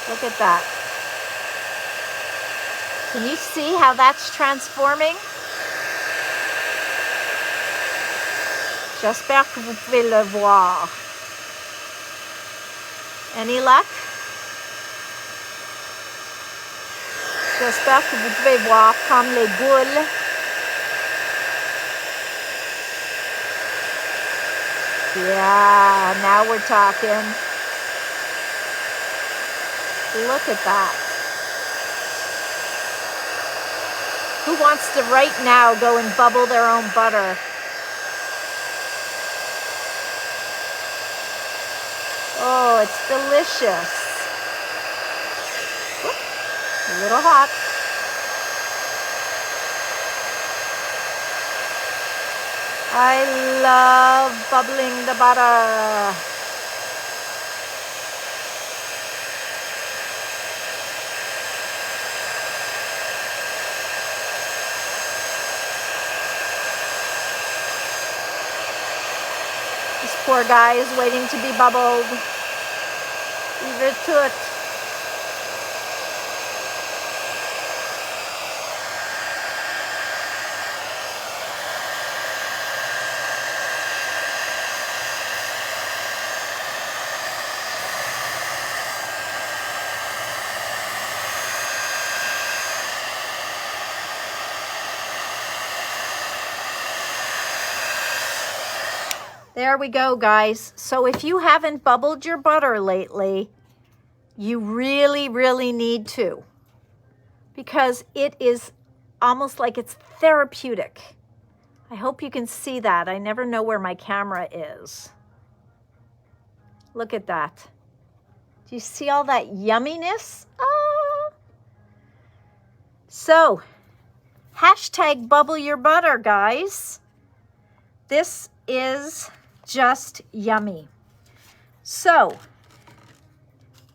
Look at that. Can you see how that's transforming? J'espère que vous pouvez le voir. Any luck? J'espère que vous pouvez voir comme les boules. Yeah, now we're talking. Look at that. Who wants to right now go and bubble their own butter? Oh, it's delicious. Whoop, a little hot. I love bubbling the butter. poor guy is waiting to be bubbled. Il veut tout. There we go, guys. So if you haven't bubbled your butter lately, you really, really need to, because it is almost like it's therapeutic. I hope you can see that. I never know where my camera is. Look at that. Do you see all that yumminess? Ah. So, hashtag bubble your butter, guys. This is just yummy. So,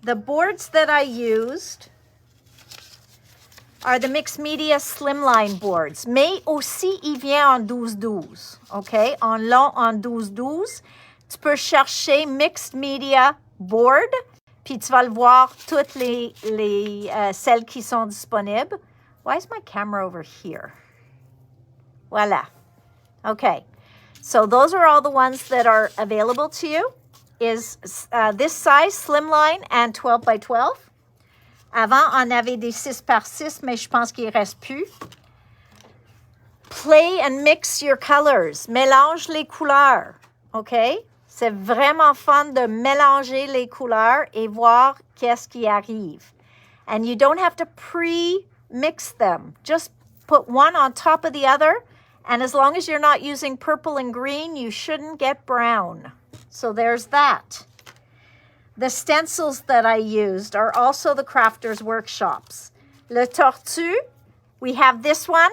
the boards that I used are the mixed media slimline boards, mais aussi il vient en 12-12, ok? En long, en 12-12. Tu peux chercher mixed media board, puis tu vas le voir toutes celles qui sont disponibles. Why is my camera over here? Voilà. Okay. So those are all the ones that are available to you. Is this size, slimline, and 12 by 12. Avant, on avait des 6 par 6, mais je pense qu'il ne reste plus. Play and mix your colors. Mélange les couleurs, OK? C'est vraiment fun de mélanger les couleurs et voir qu'est-ce qui arrive. And you don't have to pre-mix them. Just put one on top of the other. And as long as you're not using purple and green, you shouldn't get brown. So there's that. The stencils that I used are also the Crafters Workshops. Le tortue, we have this one.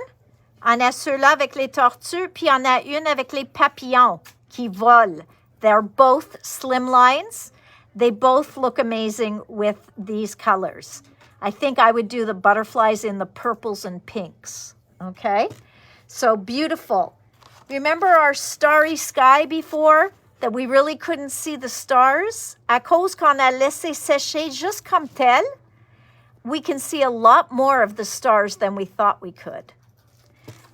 On a ceux-là avec les tortues, puis on a une avec les papillons qui volent. They're both slim lines. They both look amazing with these colors. I think I would do the butterflies in the purples and pinks. Okay? So beautiful. Remember our starry sky before, that we really couldn't see the stars? À cause qu'on a laissé sécher juste comme tel, we can see a lot more of the stars than we thought we could.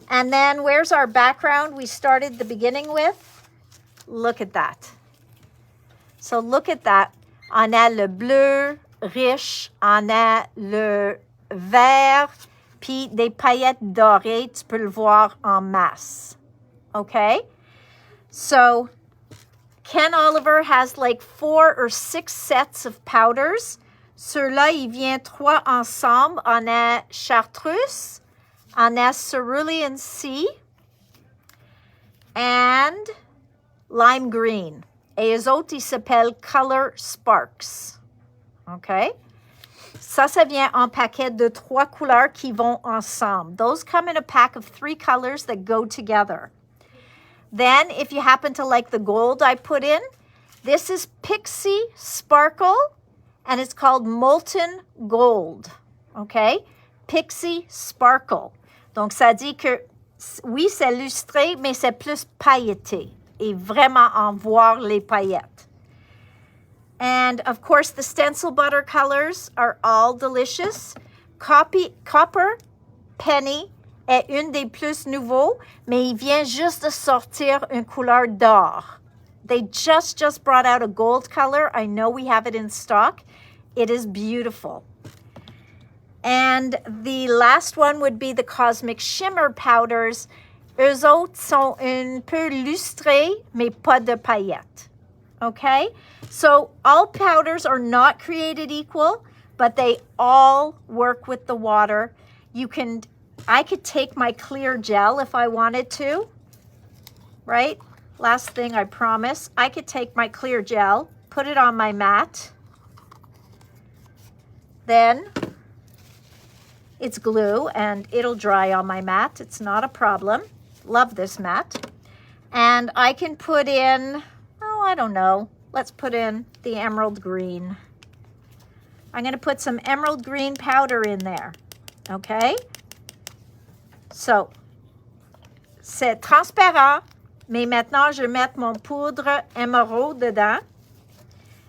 And then where's our background we started the beginning with? Look at that. So look at that. On a le bleu riche, on a le vert, puis des paillettes dorées, tu peux le voir en masse. Okay? So Ken Oliver has like 4 or 6 sets of powders. Ceux-là, il vient 3 ensemble. On a chartreuse, on a cerulean sea, and lime green. Et eux autres, ils s'appellent Color Sparks. Okay? Ça vient en paquet de 3 couleurs qui vont ensemble. Those come in a pack of 3 colors that go together. Then, if you happen to like the gold I put in, this is Pixie Sparkle, and it's called Molten Gold. Okay? Pixie Sparkle. Donc, ça dit que, oui, c'est lustré, mais c'est plus pailleté. Et vraiment en voir les paillettes. And, of course, the stencil butter colors are all delicious. Copper Penny est une des plus nouveaux, mais il vient juste de sortir une couleur d'or. They just brought out a gold color. I know we have it in stock. It is beautiful. And the last one would be the Cosmic Shimmer powders. Eux autres sont un peu lustrés, mais pas de paillettes. Okay? So all powders are not created equal, but they all work with the water. I could take my clear gel if I wanted to, right? Last thing, I promise. I could take my clear gel, put it on my mat. Then it's glue and it'll dry on my mat. It's not a problem. Love this mat. And I can put in, oh, I don't know. Let's put in the emerald green. I'm going to put some emerald green powder in there. Okay? So, c'est transparent. Mais maintenant, je vais mettre mon poudre émeraude dedans.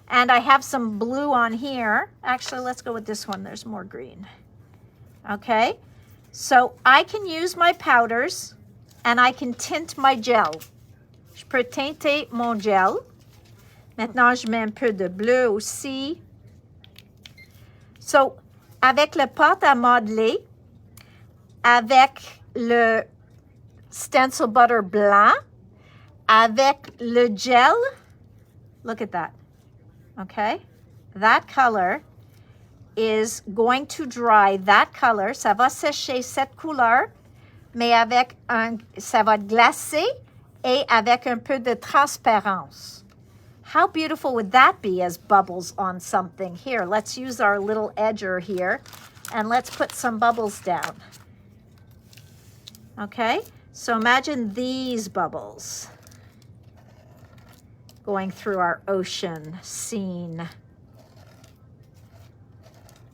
And I have some blue on here. Actually, let's go with this one. There's more green. Okay, so I can use my powders and I can tint my gel. Je peux teinter mon gel. Maintenant, je mets un peu de bleu aussi. So, avec le pâte à modeler, avec le stencil butter blanc, avec le gel, look at that, okay? That color is going to dry that color. Ça va sécher cette couleur, mais avec ça va glacer et avec un peu de transparence. How beautiful would that be as bubbles on something? Here, let's use our little edger here, and let's put some bubbles down. Okay, so imagine these bubbles going through our ocean scene.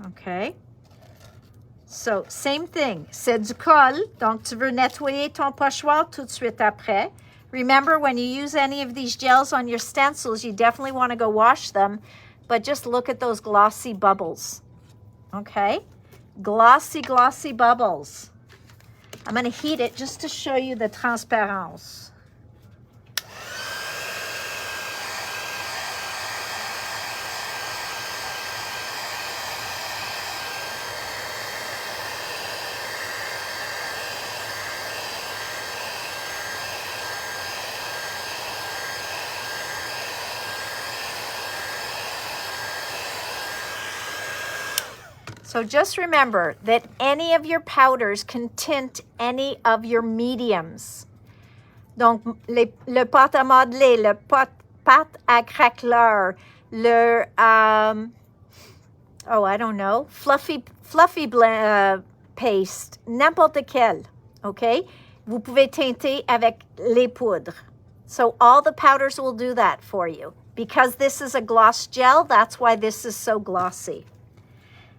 Okay, so same thing, c'est du colle, donc tu veux nettoyer ton pochoir tout de suite après. Remember, when you use any of these gels on your stencils, you definitely want to go wash them, but just look at those glossy bubbles, okay? Glossy, glossy bubbles. I'm going to heat it just to show you the transparence. So just remember that any of your powders can tint any of your mediums. Donc, le pâte à modeler, le pâte à craqueleur, le, I don't know, fluffy paste, n'importe quel, okay? Vous pouvez teinter avec les poudres. So all the powders will do that for you. Because this is a gloss gel, that's why this is so glossy.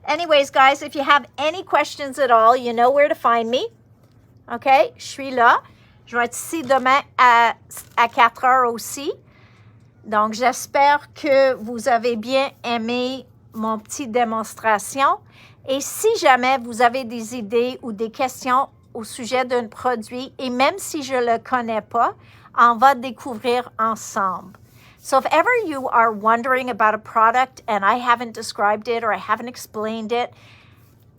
Anyways, guys, if you have any questions at all, you know where to find me. OK? Je suis là. Je vais être ici demain à 4 heures aussi. Donc, j'espère que vous avez bien aimé mon petite démonstration. Et si jamais vous avez des idées ou des questions au sujet d'un produit, et même si je ne le connais pas, on va découvrir ensemble. So if ever you are wondering about a product and I haven't described it or I haven't explained it,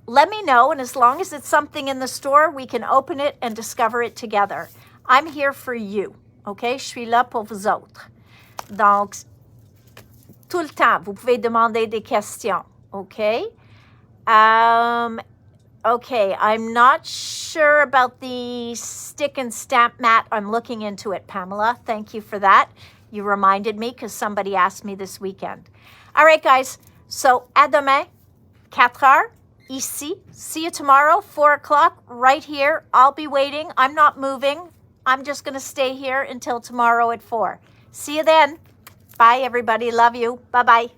let me know. And as long as it's something in the store, we can open it and discover it together. I'm here for you, OK? Je suis là pour vous autres. Donc, tout le temps, vous pouvez demander des questions, OK? Okay, I'm not sure about the stick and stamp mat. I'm looking into it, Pamela. Thank you for that. You reminded me because somebody asked me this weekend. All right, guys. So, à demain, 4 heures, ici. See you tomorrow, 4 o'clock, right here. I'll be waiting. I'm not moving. I'm just going to stay here until tomorrow at 4. See you then. Bye, everybody. Love you. Bye-bye.